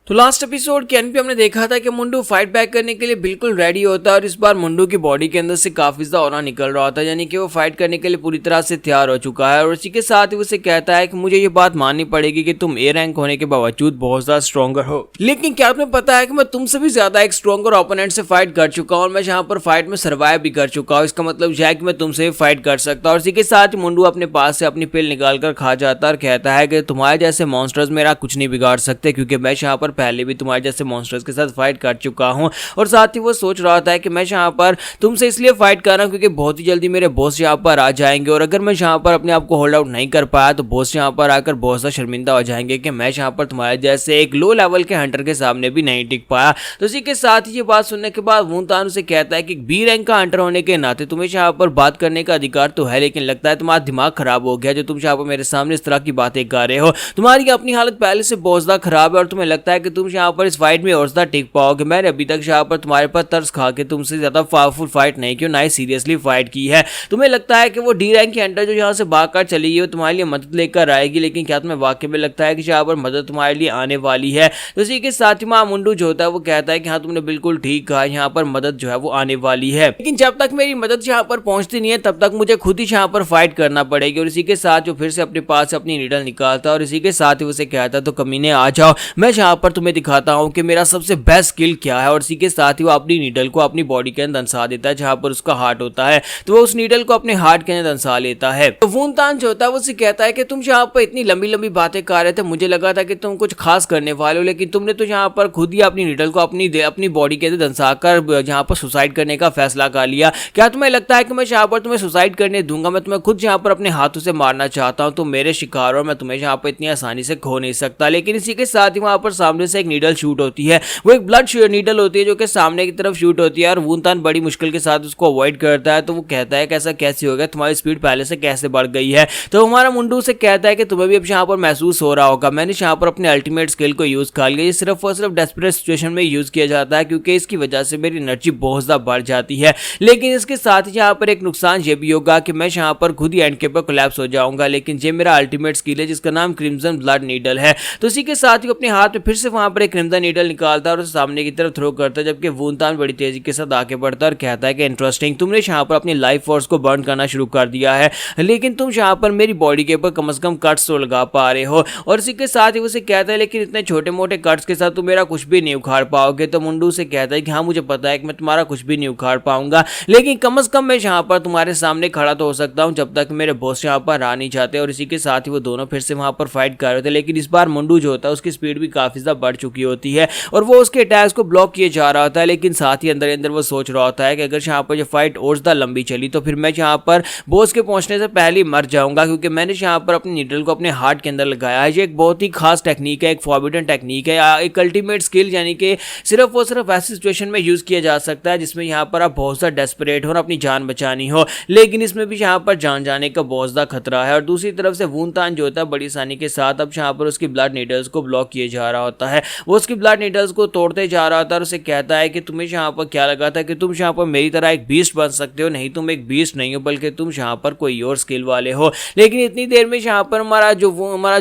तो last episode के and पे हमने देखा था कि मुंडू फाइट बैक करने के लिए बिल्कुल रेडी होता है और इस बार मुंडू की बॉडी के अंदर से काफी ज्यादा ऑरा निकल रहा होता है, यानी कि वो फाइट करने के लिए पूरी तरह से तैयार हो चुका है। और इसी के साथ ही उसे कहता है कि मुझे ये बात माननी पड़ेगी कि तुम ए रैंक होने के बावजूद बहुत ज्यादा स्ट्रॉन्गर हो, लेकिन क्या तुम्हें पता है कि मैं तुमसे भी ज्यादा एक स्ट्रॉन्गर ओपोनेंट से फाइट कर चुका हूँ और मैं यहाँ पर फाइट में सर्वाइव भी कर चुका हूँ। इसका मतलब यह है कि मैं तुमसे भी फाइट कर सकता हूँ। और इसी के साथ मुंडू अपने पास से अपनी पिल निकाल कर खा जाता है और कहता है कि तुम्हारे जैसे मॉन्स्टर्स मेरा कुछ नहीं बिगाड़ सकते, क्योंकि मैं यहाँ पर पहले भी तुम्हारे जैसे मॉन्स्टर्स के साथ फाइट कर चुका हूं। और साथ ही वो सोच रहा था कि मैं यहाँ पर तुमसे इसलिए फाइट कर रहा हूं क्योंकि बहुत ही जल्दी मेरे बॉस यहाँ पर आ जाएंगे और अगर मैं यहाँ पर अपने आप को होल्ड आउट नहीं कर पाया तो बॉस यहाँ पर आकर बहुत ज़्यादा शर्मिंदा हो जाएंगे कि मैं यहाँ पर तुम्हारे जैसे एक लो लेवल के हंटर के सामने भी नहीं टिक पाया। तो इसी के साथ ही ये बात सुनने के बाद वूनतान उसे कहता है कि बी रैंक का हंटर होने के नाते तुम्हें यहाँ पर बात करने का अधिकार तो है, लेकिन लगता है तुम्हारा दिमाग खराब हो गया जो तुम यहाँ पर मेरे सामने इस तरह की बातें कर रहे हो। तुम्हारी अपनी हालत पहले से बहुत ज़्यादा खराब है और तुम्हें लगता है कि तुम यहाँ पर इस फाइट में और ज़्यादा टिक पाओगे। मैंने अभी तक यहाँ पर तुम्हारे पास तर्स खा के तुमसे ज्यादा पावरफुल फाइट नहीं की, ना ही सीरियसली फाइट की है। तुम्हें लगता है कि वो डी रैंक की हंटर जो यहाँ से भागकर चली है वो तुम्हारे लिए मदद लेकर आएगी, लेकिन क्या तुम्हें वाकई में लगता है कि यहाँ पर मदद तुम्हारे लिए आने वाली है? तो इसी के साथ ही मुंडू जो होता है वो कहता है कि हाँ तुमने बिल्कुल ठीक कहा, यहाँ पर मदद जो है वो आने वाली है, लेकिन जब तक मेरी मदद यहाँ पर पहुंचती नहीं है तब तक मुझे खुद ही यहाँ पर फाइट करना पड़ेगी। और इसी के साथ जो फिर से अपने पास अपनी नीडल निकालता है और इसी के साथ ही उसे कहता है तो कमीने आ जाओ, मैं यहाँ पर तुम्हें दिखाता हूँ कि मेरा सबसे बेस्ट स्किल क्या है। और इसी के साथ ही वो अपनी नीडल को अपनी बॉडी के अंदर दंसा देता है जहां पर उसका हार्ट होता है, तो वो उस नीडल को अपने हार्ट के अंदर दंसा लेता है। तो वूनतान जो होता है वो उसे कहता है कि तुम यहाँ पर इतनी लंबी लंबी बातें कर रहे थे, मुझे लगा था कि तुम कुछ खास करने वाले हो, लेकिन तुमने तो यहाँ पर खुद ही अपनी नीडल को अपनी बॉडी के अंदर दंसाकर यहाँ पर सुसाइड करने का फैसला कर लिया। क्या तुम्हें लगता है कि मैं यहाँ पर तुम्हें सुसाइड करने दूंगा? मैं तुम्हें खुद यहाँ पर अपने हाथों से मारना चाहता हूँ, तो मेरे शिकार और मैं तुम्हें यहाँ पर इतनी आसानी से खो नहीं सकता। लेकिन इसी के साथ ही वहां पर सामने से एक नीडल शूट होती है, वो एक ब्लड नीडल होती है जो कि सामने की तरफ शूट होती है और वूनतान बड़ी मुश्किल के साथ उसको अवॉइड करता है। तो वो कहता है कि ऐसा कैसे हो गया, तुम्हारी स्पीड पहले से कैसे बढ़ गई है? तो हमारा मुंडू से कहता है कि तुम्हें भी अब यहाँ पर महसूस हो रहा होगा, मैंने यहाँ पर अपने अल्टीमेट स्किल को यूज कर लिया। ये सिर्फ और सिर्फ डेस्परेट सिचुएशन में यूज किया जाता है क्योंकि इसकी वजह से मेरी एनर्जी बहुत ज्यादा बढ़ जाती है, लेकिन इसके साथ ही यहाँ पर एक नुकसान ये भी होगा कि मैं यहाँ पर खुद ही एंड के पर कोलैप्स हो जाऊंगा। लेकिन ये मेरा अल्टीमेट स्किल है जिसका नाम क्रिम्सन ब्लड नीडल है। तो इसी के साथ ही अपने हाथ में फिर से वहां पर एक क्रिम्सन नीडल निकालता है और उसे सामने की तरफ थ्रो करता है, जबकि वूनतान बड़ी तेजी के साथ आगे बढ़ता है और कहता है कि इंटरेस्टिंग, तुमने यहाँ पर अपनी लाइफ फोर्स को बर्न करना शुरू कर दिया है, लेकिन तुम यहाँ पर मेरी बॉडी के ऊपर कम से कम कट्स तो लगा पा रहे हो। और इसी के साथ ही उसे कहता है लेकिन इतने छोटे मोटे कट्स के साथ तुम मेरा कुछ भी नहीं उखाड़ पाओगे। तो मुंडू से कहता है कि हाँ मुझे पता है कि मैं तुम्हारा कुछ भी नहीं उखाड़ पाऊंगा, लेकिन कम से कम मैं यहाँ पर तुम्हारे सामने खड़ा तो हो सकता हूँ जब तक मेरे बॉस यहाँ पर आ नहीं जाते। और इसी के साथ ही वो दोनों फिर से वहां पर फाइट कर रहे थे, लेकिन इस बार मुंडू जो होता है उसकी स्पीड भी काफी ज्यादा बढ़ चुकी होती है और वो उसके अटैक्स को ब्लॉक किए जा रहा होता है। लेकिन साथ ही अंदर अंदर वो सोच रहा होता है कि अगर यहाँ पर ये फाइट और ज्यादा लंबी चली तो फिर मैं यहाँ पर बॉस के पहुंचने से पहले ही मर जाऊंगा, क्योंकि मैंने यहाँ पर अपनी नीडल को अपने हार्ट के अंदर लगाया है। ये एक बहुत ही खास टेक्निक है, एक फॉरबिडन टेक्निक है, एक अल्टीमेट स्किल, यानी कि सिर्फ और सिर्फ ऐसी सिचुएशन में यूज किया जा सकता है जिसमें यहाँ पर आप बहुत ज्यादा डेस्परेट हो और अपनी जान बचानी हो, लेकिन इसमें भी यहाँ पर जान जाने का बहुत ज्यादा खतरा है। और दूसरी तरफ से वूनतान जो होता है बड़ी आसानी के साथ अब यहाँ पर उसकी ब्लड नीडल्स को ब्लॉक किए जा रहा होता है, वो उसकी ब्लड नीडल्स को तोड़ते जा रहा था और उसे कहता है कि तुम्हें यहाँ पर क्या लगा था कि तुम यहाँ पर मेरी तरह एक बीस्ट बन सकते हो? नहीं, तुम एक बीस्ट नहीं हो, बल्कि तुम यहाँ पर कोई और स्किल वाले हो। लेकिन इतनी देर में यहाँ पर हमारा जो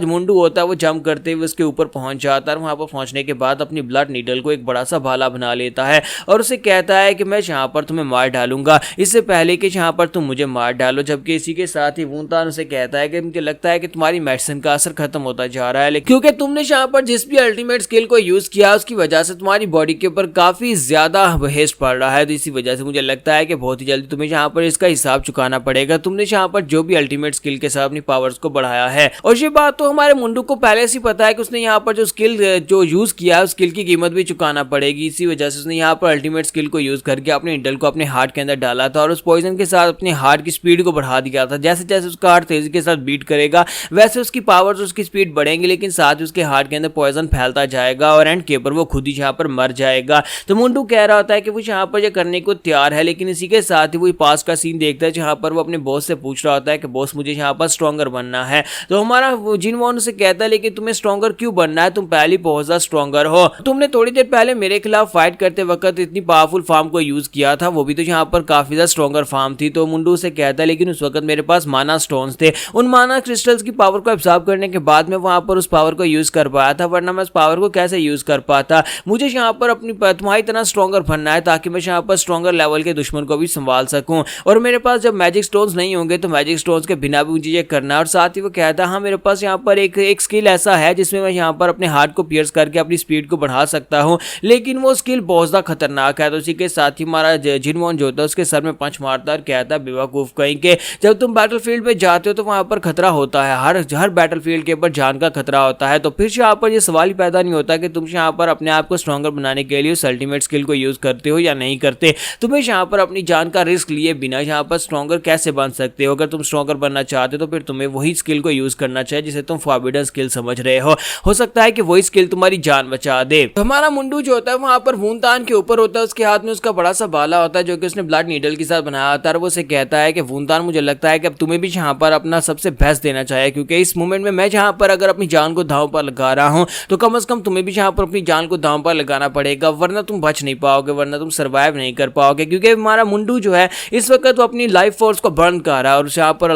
मुंडू होता है वो जंप करते हुए उसके ऊपर पहुंच जाता है। वहां पर पहुंचने के बाद अपनी ब्लड नीडल को एक बड़ा सा भाला बना लेता है और उसे कहता है कि मैं यहाँ पर तुम्हें मार डालूंगा इससे पहले कि यहाँ पर तुम मुझे मार डालो। जबकि इसी के साथ ही वूनतान उसे कहता है कि मुझे लगता है कि तुम्हारी मेडिसिन का असर खत्म होता जा रहा है, क्योंकि तुमने यहाँ पर जिस भी अल्टीमेट स्किल को यूज किया उसकी वजह से तुम्हारी बॉडी के ऊपर काफी ज्यादा वेस्ट पड़ रहा है। तो इसी वजह से मुझे लगता है कि बहुत ही जल्दी तुम्हें यहाँ पर इसका हिसाब चुकाना पड़ेगा। तुमने यहाँ पर जो भी अल्टीमेट स्किल के साथ अपनी पावर्स को बढ़ाया है, और ये बात तो हमारे मुंडू को पहले से पता है कि उसने यहाँ पर जो स्किल जो यूज किया है उस स्किल की कीमत भी चुकाना पड़ेगी। इसी वजह से उसने यहाँ पर अल्टीमेट स्किल को यूज करके अपने नीडल को अपने हार्ट के अंदर डाला था और उस पॉइजन के साथ अपने हार्ट की स्पीड को बढ़ा दिया था। जैसे जैसे उसका हार्ट तेजी के साथ बीट करेगा वैसे उसकी पावर्स उसकी स्पीड बढ़ेंगी, लेकिन साथ ही उसके हार्ट के अंदर पॉइजन फैलता जाएगा और एंड के ऊपर वो खुद ही यहाँ पर मर जाएगा। तो मुंडू कह रहा होता है कि वो यहाँ पर ये करने को तैयार है, लेकिन इसी के साथ ही वो पास का सीन देखता है जहाँ पर वो अपने बॉस से पूछ रहा होता है कि बॉस मुझे यहाँ पर स्ट्रॉन्गर बनना है। तो हमारा जिनवॉन उसे कहता है लेकिन तुम्हें स्ट्रॉन्गर क्यों बनना है, तुम पहले बहुत ज्यादा स्ट्रॉन्गर हो, तुमने थोड़ी देर पहले मेरे खिलाफ फाइट करते वक्त इतनी पावरफुल फार्म को यूज किया था, वो भी तो यहाँ पर काफी ज्यादा स्ट्रॉन्गर फार्म थी। तो मुंडू से कहता है लेकिन उस वक्त मेरे पास माना स्टोन्स थे, उन माना क्रिस्टल्स की पावर को एब्जॉर्ब करने के बाद में वहां पर उस पावर को यूज कर पाया था, वरना मैं उस पावर पावर को कैसे यूज कर पाता। मुझे यहाँ पर अपनी तुम्हारी तरह स्ट्रॉन्गर बनना है ताकि मैं यहाँ पर स्ट्रॉन्गर लेवल के दुश्मन को भी संभाल सकूं। और मेरे पास जब मैजिक स्टोन्स नहीं होंगे तो मैजिक स्टोन्स के बिना भी मुझे ये करना है। और साथ ही वो कहता है हाँ मेरे पास यहाँ पर एक स्किल ऐसा है जिसमें मैं यहाँ पर अपने हार्ट को पियर्स करके अपनी स्पीड को बढ़ा सकता हूँ, लेकिन वो स्किल बहुत ज़्यादा खतरनाक है। तो उसी के साथ ही हमारा जिनवॉन जो होता है उसके सर में पंच मारता है और कहता है बेवकूफ़ कहीं के, जब तुम बैटलफील्ड में जाते हो तो वहाँ पर खतरा होता है, हर बैटलफील्ड के ऊपर जान का खतरा होता है। तो फिर यहाँ पर ये सवाल ही पैदा नहीं होता कि तुम यहाँ पर अपने आप को स्ट्रॉन्गर बनाने के लिए उस अल्टीमेट स्किल को यूज़ करते हो या नहीं करते। तुम्हें यहाँ पर अपनी जान का रिस्क लिए बिना यहाँ पर स्ट्रॉन्गर कैसे बन सकते हो। अगर तुम स्ट्रॉन्गर बनना चाहते हो तो फिर तुम्हें वही स्किल को यूज़ करना चाहिए जिसे तुम फॉरबिडन स्किल समझ रहे हो सकता है कि वही स्किल तुम्हारी जान बचा दे। तो हमारा मुंडू जो होता है वहां पर वूनतान के ऊपर होता है, उसके हाथ में उसका बड़ा सा भाला होता है जो कि उसने ब्लड नीडल के साथ बनाया होता है। वो उसे कहता है कि वूनतान मुझे लगता है कि अब तुम्हें भी यहाँ पर अपना सबसे बेस्ट देना चाहिए, क्योंकि इस मोमेंट में मैं जहाँ पर अगर अपनी जान को दांव पर लगा रहा हूँ तो कम से कम तुम्हें भी यहाँ पर अपनी जान को दांव पर लगाना पड़ेगा, वरना तुम बच नहीं पाओगे, वरना तुम सर्वाइव नहीं कर पाओगे। क्योंकि हमारा मुंडू जो है इस वक्त वो अपनी लाइफ फोर्स को बर्न कर रहा है और यहाँ पर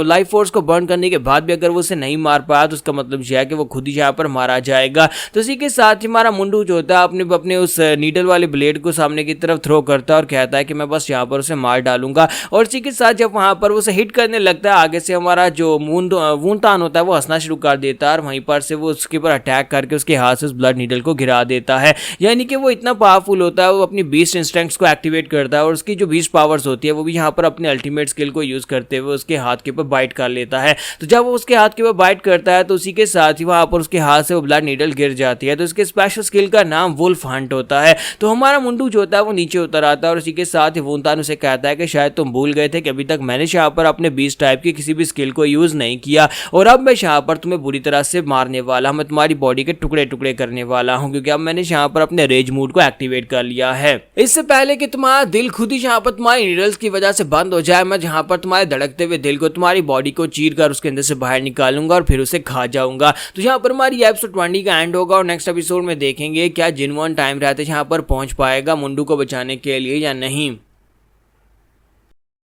लाइफ फोर्स को बर्न करने के बाद भी अगर वो उसे नहीं मार पाया तो उसका मतलब यह है कि वो खुद ही यहाँ पर मारा जाएगा। तो इसी के साथ ही हमारा मुंडू जो होता है अपने उस नीडल वाले ब्लेड को सामने की तरफ थ्रो करता है और कहता है कि मैं बस यहाँ पर उसे मार डालूंगा। और इसी के साथ जब वहां पर उसे हिट करने लगता है आगे से हमारा जो वूनतान होता है वो हंसना शुरू कर देता है और वहीं पर से वो उसके ऊपर अटैक करके उसके हाथ से उस ब्लड नीडल को गिरा देता है। यानी कि वो इतना पावरफुल होता है, वो अपनी बीस्ट इंस्टिंक्ट्स को एक्टिवेट करता है और उसकी जो बीस्ट पावर्स होती है वो भी यहाँ पर अपने अल्टीमेट स्किल को यूज करते हुए उसके हाथ के ऊपर बाइट कर लेता है। तो जब वो उसके हाथ के ऊपर बाइट करता है तो उसी के साथ ही वहां पर उसके हाथ से वो ब्लड नीडल गिर जाती है। तो इसके स्पेशल स्किल का नाम वुल्फ हंट होता है। तो हमारा मुंडू जो होता है वो नीचे उतर आता है और इसी के साथ ही वूनतान उसे कहता है कि शायद तुम भूल गए थे कि अभी तक मैंने यहाँ पर अपने बीस्ट टाइप की किसी भी स्किल को यूज नहीं किया और अब मैं यहाँ पर तुम्हें बुरी तरह से मारने वाला हूं, मैं तुम्हारी बॉडी के टुकड़े टुकड़े करने वाला हूं, क्योंकि अब मैंने यहाँ पर अपने रेज मूड को एक्टिवेट कर लिया है। इससे पहले कि तुम्हारा दिल खुद ही यहाँ पर तुम्हारी नीडल्स की वजह से बंद हो जाए, मैं यहाँ पर तुम्हारे धड़कते हुए दिल को तुम्हारी बॉडी को चीर कर उसके अंदर से बाहर निकालूंगा और फिर उसे खा जाऊंगा। तो यहाँ पर हमारी एपिसोड 20 का एंड होगा और नेक्स्ट एपिसोड में देखेंगे क्या जिनवॉन टाइम रहते यहाँ पर पहुंच पाएगा मुंडू को बचाने के लिए या नहीं।